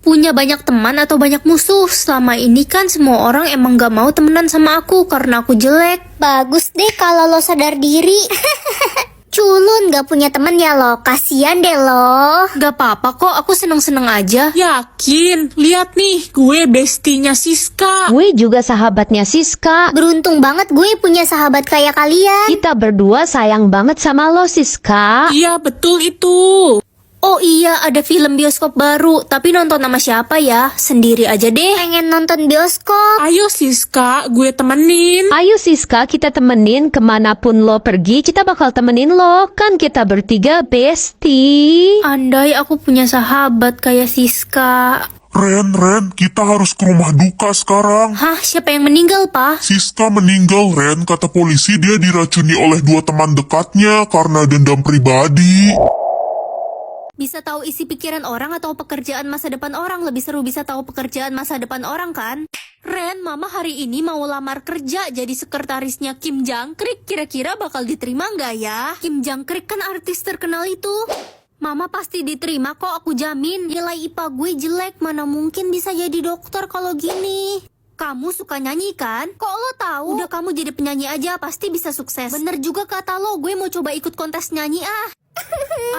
Punya banyak teman atau banyak musuh? Selama ini kan semua orang emang gak mau temenan sama aku karena aku jelek. Bagus deh kalau lo sadar diri. Culun gak punya temen ya lo, kasian deh lo. Gak apa-apa kok, aku seneng-seneng aja. Yakin? Lihat nih, gue bestinya Siska. Gue juga sahabatnya Siska. Beruntung banget gue punya sahabat kayak kalian. Kita berdua sayang banget sama lo, Siska. Iya, betul itu. Oh iya, ada film bioskop baru. Tapi nonton sama siapa ya? Sendiri aja deh. Pengen nonton bioskop. Ayo Siska, gue temenin. Ayo Siska, kita temenin kemanapun lo pergi, kita bakal temenin lo. Kan kita bertiga bestie. Andai aku punya sahabat kayak Siska. Ren, kita harus ke rumah duka sekarang. Hah, siapa yang meninggal, Pa? Siska meninggal, Ren. Kata polisi dia diracuni oleh 2 teman dekatnya karena dendam pribadi. Bisa tahu isi pikiran orang atau pekerjaan masa depan orang? Lebih seru bisa tahu pekerjaan masa depan orang kan? Ren, Mama hari ini mau lamar kerja jadi sekretarisnya Kim Jangkrik. Kira-kira bakal diterima nggak ya? Kim Jangkrik kan artis terkenal itu. Mama pasti diterima kok, aku jamin. Nilai IPA gue jelek, mana mungkin bisa jadi dokter kalau gini. Kamu suka nyanyi kan? Kok lo tahu? Udah kamu jadi penyanyi aja, pasti bisa sukses. Bener juga kata lo, gue mau coba ikut kontes nyanyi ah.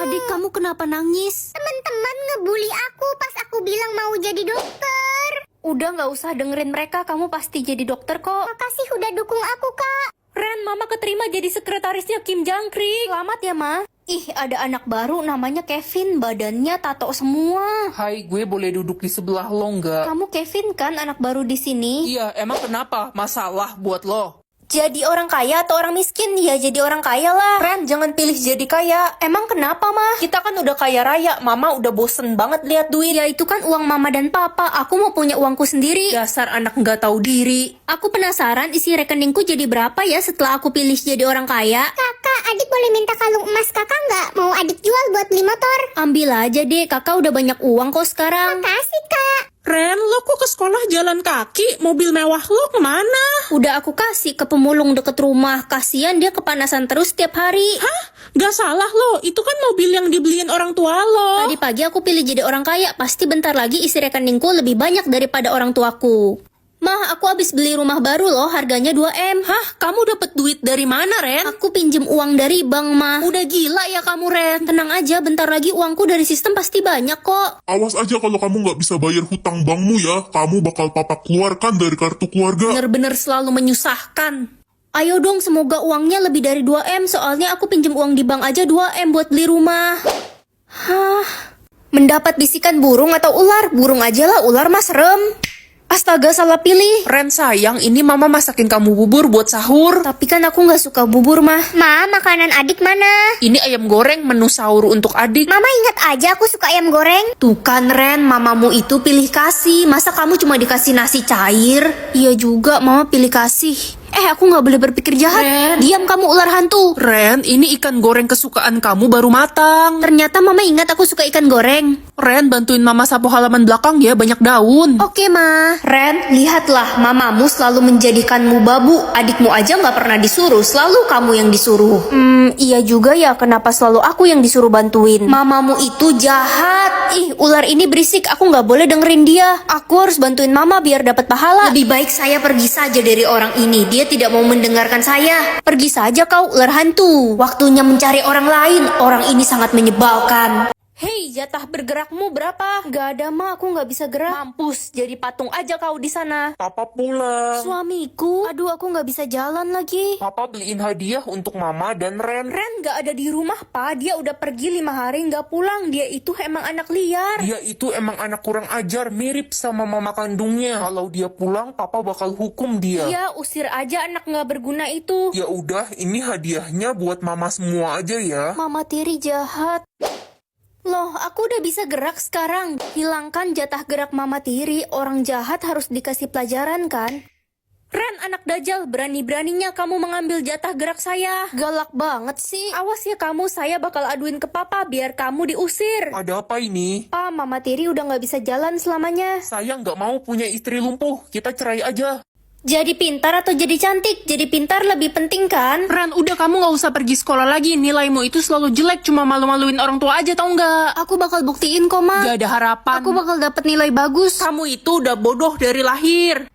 Adik kamu kenapa nangis? Teman-teman ngebully aku pas aku bilang mau jadi dokter. Udah gak usah dengerin mereka, kamu pasti jadi dokter kok. Makasih udah dukung aku, Kak. Ren, Mama keterima jadi sekretarisnya Kim Jangkrik. Selamat ya, Ma. Ih, ada anak baru namanya Kevin, badannya tato semua. Hai, gue boleh duduk di sebelah lo nggak? Kamu Kevin kan anak baru di sini? Iya, emang kenapa? Masalah buat lo? Jadi orang kaya atau orang miskin? Ya jadi orang kaya lah. Ren, jangan pilih jadi kaya. Emang kenapa, Ma? Kita kan udah kaya raya, Mama udah bosen banget lihat duit. Ya itu kan uang Mama dan Papa. Aku mau punya uangku sendiri. Dasar anak nggak tahu diri. Aku penasaran isi rekeningku jadi berapa ya setelah aku pilih jadi orang kaya. Kakak, adik boleh minta kalung emas kakak nggak? Mau adik jual buat beli motor. Ambil aja deh, kakak udah banyak uang kok sekarang. Makasih, Kak. Ren, lo kok ke sekolah jalan kaki? Mobil mewah lo kemana? Udah aku kasih ke pemulung deket rumah. Kasian dia kepanasan terus tiap hari. Hah? Gak salah lo, itu kan mobil yang dibeliin orang tua lo. Tadi pagi aku pilih jadi orang kaya. Pasti bentar lagi isi rekeningku lebih banyak daripada orang tuaku. Mah, aku habis beli rumah baru loh, harganya 2M. Hah? Kamu dapet duit dari mana, Ren? Aku pinjem uang dari bank, Mah. Udah gila ya kamu, Ren. Tenang aja, bentar lagi uangku dari sistem pasti banyak kok. Awas aja kalau kamu nggak bisa bayar hutang bankmu ya. Kamu bakal papa keluarkan dari kartu keluarga. Bener-bener selalu menyusahkan. Ayo dong, semoga uangnya lebih dari 2M. Soalnya aku pinjem uang di bank aja 2M buat beli rumah. Hah? Mendapat bisikan burung atau ular? Burung aja lah, ular mah serem. Astaga, salah pilih. Ren sayang, ini Mama masakin kamu bubur buat sahur. Tapi kan aku nggak suka bubur, Mah. Ma, makanan adik mana? Ini ayam goreng menu sahur untuk adik. Mama ingat aja aku suka ayam goreng. Tuh kan, Ren, mamamu itu pilih kasih. Masa kamu cuma dikasih nasi cair? Iya juga, mama pilih kasih. Aku nggak boleh berpikir jahat. Ren. Diam kamu, ular hantu. Ren, ini ikan goreng kesukaan kamu baru matang. Ternyata mama ingat aku suka ikan goreng. Ren, bantuin Mama sapu halaman belakang ya, banyak daun. Oke, Ma. Ren, lihatlah, mamamu selalu menjadikanmu babu. Adikmu aja nggak pernah disuruh, selalu kamu yang disuruh. Iya juga ya, kenapa selalu aku yang disuruh bantuin? Mamamu itu jahat. Ih, ular ini berisik, aku nggak boleh dengerin dia. Aku harus bantuin mama biar dapat pahala. Lebih baik saya pergi saja dari orang ini. Dia tidak mau mendengarkan saya. Pergi saja kau, ular hantu. Waktunya mencari orang lain. Orang ini sangat menyebalkan. Hei, jatah bergerakmu berapa? Gak ada, Ma, aku gak bisa gerak. Mampus, jadi patung aja kau di sana. Papa pulang. Suamiku, aduh aku gak bisa jalan lagi. Papa beliin hadiah untuk Mama dan Ren. Ren gak ada di rumah, Pa. Dia udah pergi 5 hari gak pulang. Dia itu emang anak liar. Dia itu emang anak kurang ajar, mirip sama mama kandungnya. Kalau dia pulang, Papa bakal hukum dia. Iya, usir aja anak gak berguna itu. Ya udah, ini hadiahnya buat Mama semua aja ya. Mama tiri jahat. Loh, aku udah bisa gerak sekarang. Hilangkan jatah gerak mama tiri. Orang jahat harus dikasih pelajaran kan? Ren, anak dajal, berani-beraninya kamu mengambil jatah gerak saya. Galak banget sih. Awas ya kamu, saya bakal aduin ke papa biar kamu diusir. Ada apa ini? Pa, mama tiri udah gak bisa jalan selamanya. Saya nggak mau punya istri lumpuh, kita cerai aja. Jadi pintar atau jadi cantik? Jadi pintar lebih penting kan? Ren, udah kamu gak usah pergi sekolah lagi. Nilaimu itu selalu jelek, cuma malu-maluin orang tua aja tau nggak? Aku bakal buktiin kok, Ma. Gak ada harapan. Aku bakal dapet nilai bagus. Kamu itu udah bodoh dari lahir.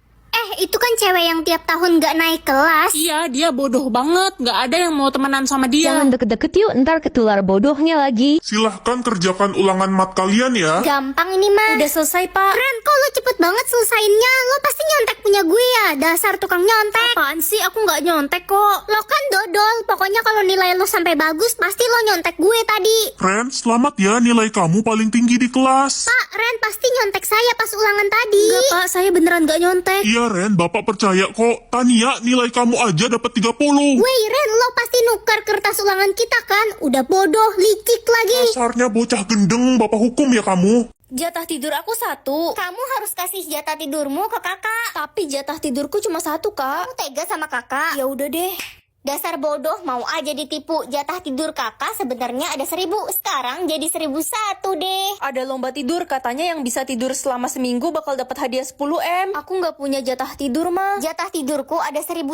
Itu kan cewek yang tiap tahun gak naik kelas. Iya, dia bodoh banget. Gak ada yang mau temenan sama dia. Jangan deket-deket yuk, ntar ketular bodohnya lagi. Silahkan kerjakan ulangan mat kalian ya. Gampang ini mah. Udah selesai, Pak. Ren, kok lo cepet banget selesainnya? Lo pasti nyontek punya gue ya. Dasar tukang nyontek. Apaan sih? Aku gak nyontek kok. Lo kan dodol. Pokoknya kalau nilai lo sampai bagus, pasti lo nyontek gue tadi. Ren, selamat ya, nilai kamu paling tinggi di kelas. Pak, Ren pasti nyontek saya pas ulangan tadi. Enggak, Pak. Saya beneran gak nyontek. Iya Ren, bapak percaya kok. Tania, nilai kamu aja dapat 30. Woi Ren, lo pasti nukar kertas ulangan kita kan? Udah bodoh, licik lagi. Dasarnya bocah gendeng, bapak hukum ya kamu. Jatah tidur aku 1. Kamu harus kasih jatah tidurmu ke kakak. Tapi jatah tidurku cuma 1, Kak. Kamu tega sama kakak? Ya udah deh. Dasar bodoh, mau aja ditipu. Jatah tidur kakak sebenarnya ada 1000. Sekarang jadi 1001 deh. Ada lomba tidur, katanya yang bisa tidur selama seminggu bakal dapat hadiah 10M. Aku nggak punya jatah tidur, mah. Jatah tidurku ada 1001.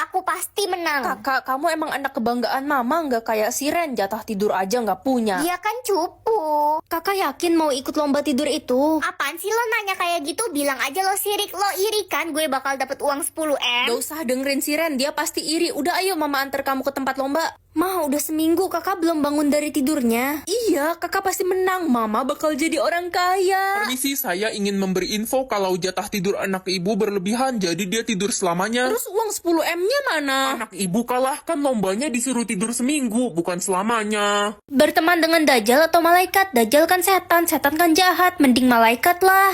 Aku pasti menang. Kakak, kamu emang anak kebanggaan mama, nggak kayak si Ren, jatah tidur aja nggak punya. Dia kan cupu. Kakak yakin mau ikut lomba tidur itu? Apaan sih lo nanya kayak gitu? Bilang aja lo sirik. Lo iri kan gue bakal dapet uang 10M? Gak usah dengerin si Ren, dia pasti iri. Udah ayo mama antar kamu ke tempat lomba. Mah, udah seminggu kakak belum bangun dari tidurnya. Iya, kakak pasti menang. Mama bakal jadi orang kaya. Permisi, saya ingin memberi info kalau jatah tidur anak ibu berlebihan, jadi dia tidur selamanya. Terus uang 10M-nya mana? Anak ibu kalah, kan lombanya disuruh tidur seminggu, bukan selamanya. Berteman dengan Dajjal atau malaikat? Dajjal kan setan, setan kan jahat. Mending malaikat lah.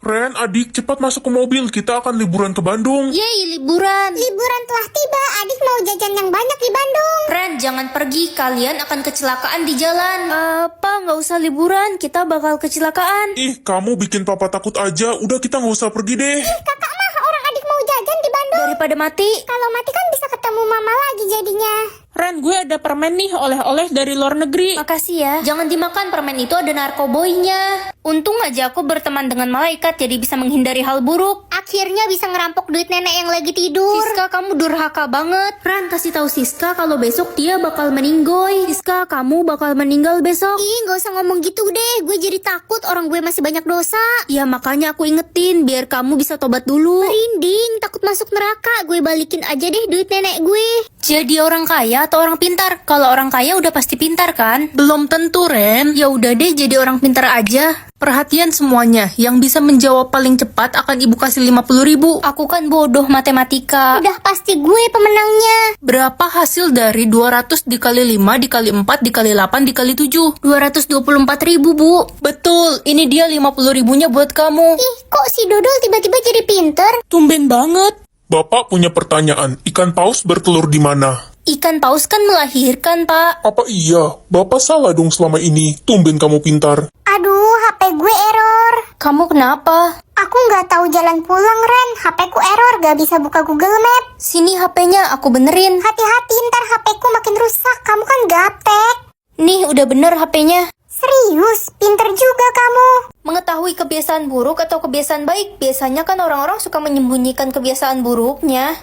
Ren, adik, cepat masuk ke mobil, kita akan liburan ke Bandung. Yeay, liburan. Liburan telah tiba. Adik mau jajan yang banyak di Bandung. Ren, jangan pergi. Kalian akan kecelakaan di jalan. Apa? Nggak usah liburan. Kita bakal kecelakaan. Ih, kamu bikin papa takut aja. Udah kita nggak usah pergi deh. Kakak mah orang adik mau jajan di Bandung. Daripada mati. Kalau mati kan bisa ketemu mama lagi jadinya. Ren, gue ada permen nih, oleh-oleh dari luar negeri. Makasih ya. Jangan dimakan, permen itu ada narkoboynya. Untung aja aku berteman dengan malaikat, jadi bisa menghindari hal buruk. Akhirnya bisa ngerampok duit nenek yang lagi tidur. Siska, kamu durhaka banget. Ren, kasih tahu Siska kalau besok dia bakal meninggoy. Siska, kamu bakal meninggal besok. Ih, gak usah ngomong gitu deh. Gue jadi takut, orang gue masih banyak dosa. Ya makanya aku ingetin, biar kamu bisa tobat dulu. Merinding, takut masuk neraka. Gue balikin aja deh duit nenek gue. Jadi orang kaya atau orang pintar? Kalau orang kaya udah pasti pintar kan? Belum tentu, Ren. Ya udah deh, jadi orang pintar aja. Perhatian semuanya, yang bisa menjawab paling cepat akan ibu kasih 50.000. Aku kan bodoh matematika. Udah pasti gue pemenangnya. Berapa hasil dari 200 dikali 5 dikali 4 dikali 8 dikali 7? 224.000, Bu. Betul, ini dia 50.000-nya buat kamu. Ih, kok si Dodol tiba-tiba jadi pinter? Tumben banget. Bapak punya pertanyaan, ikan paus bertelur di mana? Ikan paus kan melahirkan, Pak. Apa iya? Bapak salah dong selama ini. Tumben kamu pintar. Aduh, HP gue error. Kamu kenapa? Aku nggak tahu jalan pulang, Ren. HP ku error, gak bisa buka Google Map. Sini HP-nya, aku benerin. Hati-hati, ntar HP ku makin rusak. Kamu kan gaptek. Nih, udah bener HP-nya. Serius, pinter juga kamu. Mengetahui kebiasaan buruk atau kebiasaan baik, biasanya kan orang-orang suka menyembunyikan kebiasaan buruknya.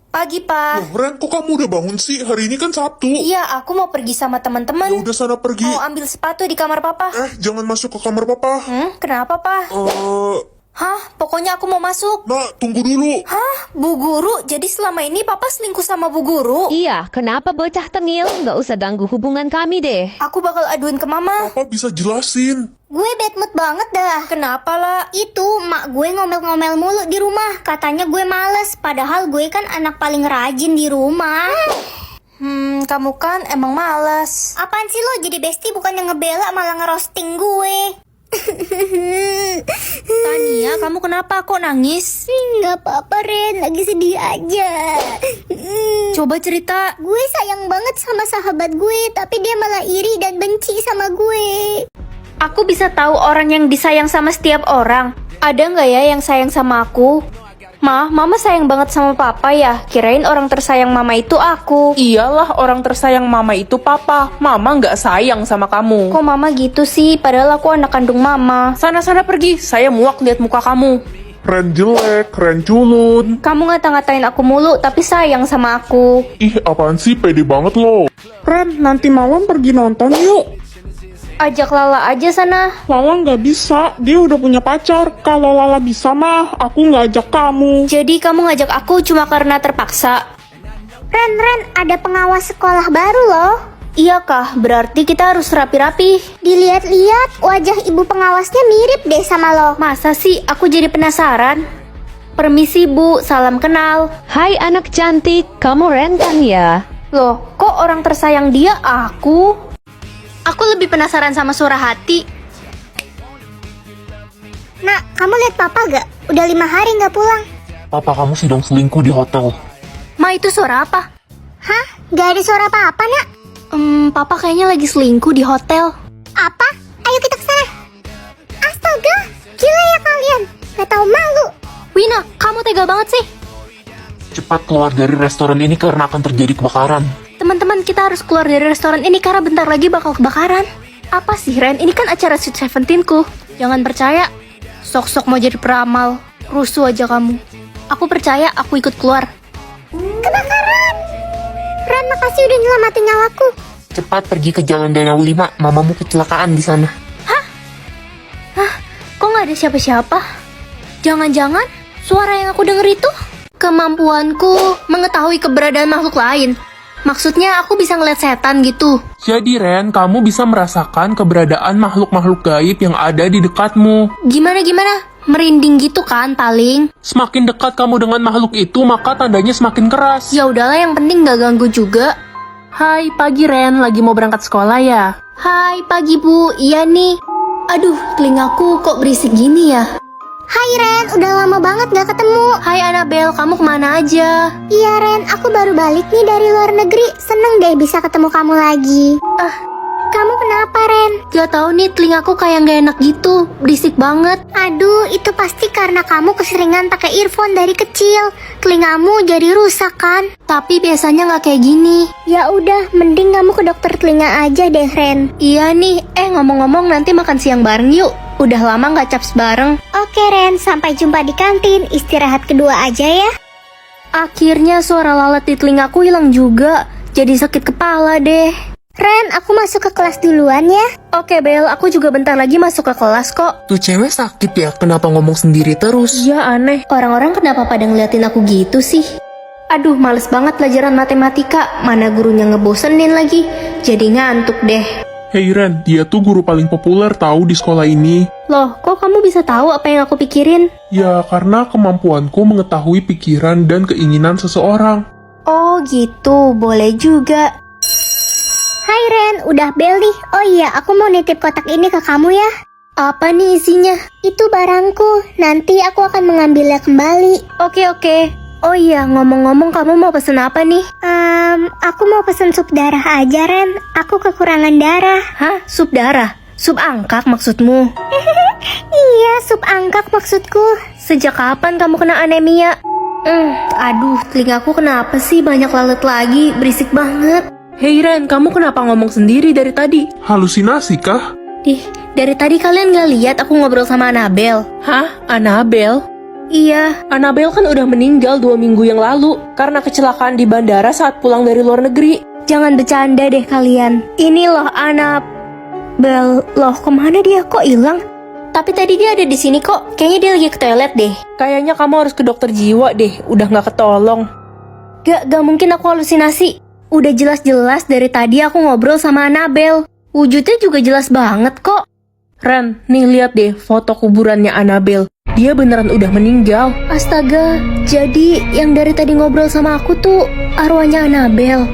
Pagi, Pak. Loh, Ren, kok kamu udah bangun sih? Hari ini kan Sabtu. Iya, aku mau pergi sama Ya teman-teman. udah sana pergi. Mau ambil sepatu di kamar Papa. Jangan masuk ke kamar papa. Kenapa, Pak? Hah? Pokoknya aku mau masuk. Nak, tunggu dulu. Hah? Bu Guru? Jadi selama ini Papa selingkuh sama Bu Guru? Iya, kenapa bocah tengil? Nggak usah ganggu hubungan kami deh. Aku bakal aduin ke Mama. Papa bisa jelasin. Gue bad mood banget dah. Kenapa lah? Itu, mak gue ngomel-ngomel mulu di rumah. Katanya gue males. Padahal gue kan anak paling rajin di rumah. Kamu kan emang malas. Apaan sih lo jadi bestie bukan yang ngebela malah ngerosting gue. Tania, kamu kenapa kok nangis? Nggak apa-apa, Ren. Lagi sedih aja. Coba cerita. Gue sayang banget sama sahabat gue, tapi dia malah iri dan benci sama gue. Aku bisa tahu orang yang disayang sama setiap orang. Ada nggak ya yang sayang sama aku? Mama sayang banget sama Papa ya. Kirain orang tersayang Mama itu aku. Iyalah, orang tersayang Mama itu Papa. Mama nggak sayang sama kamu. Kok Mama gitu sih? Padahal aku anak kandung Mama. Sana-sana pergi, saya muak lihat muka kamu. Ren jelek, Ren culun. Kamu ngata-ngatain aku mulu, tapi sayang sama aku. Ih, apaan sih, pede banget lo. Ren, nanti malam pergi nonton yuk. Ajak Lala aja sana. Lala nggak bisa, dia udah punya pacar. Kalau Lala bisa mah, aku nggak ajak kamu. Jadi kamu ngajak aku cuma karena terpaksa? Ren, ada pengawas sekolah baru loh. Iya kah? Berarti kita harus rapi-rapi. Dilihat-lihat, wajah ibu pengawasnya mirip deh sama lo. Masa sih? Aku jadi penasaran. Permisi Bu, salam kenal. Hai anak cantik, kamu Ren kan ya? Loh, kok orang tersayang dia aku? Aku lebih penasaran sama suara hati. Nak, kamu lihat papa gak? Udah 5 hari gak pulang. Papa kamu sedang selingkuh di hotel. Ma, itu suara apa? Hah? Gak ada suara apa-apa, nak? Papa kayaknya lagi selingkuh di hotel. Apa? Ayo kita kesana. Astaga, gila ya kalian. Gak tahu malu. Wina, kamu tega banget sih. Cepat keluar dari restoran ini karena akan terjadi kebakaran. Teman-teman, kita harus keluar dari restoran ini karena bentar lagi bakal kebakaran. Apa sih, Ren? Ini kan acara Sweet Seventeen-ku. Jangan percaya. Sok-sok mau jadi peramal. Rusuh aja kamu. Aku percaya, aku ikut keluar. Kebakaran. Ren, makasih udah nyelamatin nyawaku. Cepat pergi ke Jalan Danau 5, mamamu kecelakaan di sana. Kok nggak ada siapa-siapa? Jangan-jangan suara yang aku denger itu kemampuanku mengetahui keberadaan makhluk lain. Maksudnya aku bisa ngeliat setan gitu. Jadi Ren, kamu bisa merasakan keberadaan makhluk-makhluk gaib yang ada di dekatmu. Gimana? Merinding gitu kan paling. Semakin dekat kamu dengan makhluk itu, maka tandanya semakin keras. Ya udahlah, yang penting nggak ganggu juga. Hai, pagi Ren, lagi mau berangkat sekolah ya? Hai, pagi Bu. Iya nih. Aduh, telingaku kok berisik gini ya? Hai Ren, udah lama banget gak ketemu. Hai Annabelle, kamu kemana aja? Iya Ren, aku baru balik nih dari luar negeri. Seneng deh bisa ketemu kamu lagi. Kamu kenapa Ren? Gak tau nih, telingaku kayak gak enak gitu. Berisik banget. Aduh, itu pasti karena kamu keseringan pakai earphone dari kecil. Telingamu jadi rusak kan? Tapi biasanya gak kayak gini. Ya udah, mending kamu ke dokter telinga aja deh Ren. Iya nih, ngomong-ngomong nanti makan siang bareng yuk. Udah lama gak caps bareng. Oke Ren, sampai jumpa di kantin. Istirahat kedua aja ya. Akhirnya suara lalat di telingaku hilang juga. Jadi sakit kepala deh. Ren, aku masuk ke kelas duluan ya. Oke Bel, aku juga bentar lagi masuk ke kelas kok. Tuh cewek sakit ya, kenapa ngomong sendiri terus? Iya aneh. Orang-orang kenapa pada ngeliatin aku gitu sih? Aduh, males banget pelajaran matematika. Mana gurunya ngebosenin lagi. Jadi ngantuk deh. Hey Ren, dia tuh guru paling populer tahu di sekolah ini. Loh, kok kamu bisa tahu apa yang aku pikirin? Ya, karena kemampuanku mengetahui pikiran dan keinginan seseorang. Oh gitu, boleh juga. Hai Ren, udah bel nih. Oh iya, aku mau nitip kotak ini ke kamu ya. Apa nih isinya? Itu barangku, nanti aku akan mengambilnya kembali. Oke. Oh iya, ngomong-ngomong kamu mau pesen apa nih? Aku mau pesen sup darah aja Ren. Aku kekurangan darah. Hah? Sup darah? Sup angkak maksudmu? Iya, sup angkak maksudku. Sejak kapan kamu kena anemia? Aduh, telingaku kenapa sih banyak lalat lagi? Berisik banget. Hei Ren, kamu kenapa ngomong sendiri dari tadi? Halusinasi kah? Dari tadi kalian gak lihat aku ngobrol sama Annabelle? Hah? Annabelle? Iya. Annabelle kan udah meninggal 2 minggu yang lalu karena kecelakaan di bandara saat pulang dari luar negeri. Jangan bercanda deh kalian. Ini loh Annabelle. Loh, kemana dia? Kok hilang? Tapi tadi dia ada di sini kok. Kayaknya dia lagi ke toilet deh. Kayaknya kamu harus ke dokter jiwa deh, udah gak ketolong. Gak mungkin aku halusinasi. Udah jelas-jelas dari tadi aku ngobrol sama Annabelle. Wujudnya juga jelas banget kok. Ren, nih lihat deh foto kuburannya Annabelle. Dia beneran udah meninggal. Astaga, jadi yang dari tadi ngobrol sama aku tuh arwahnya Annabelle.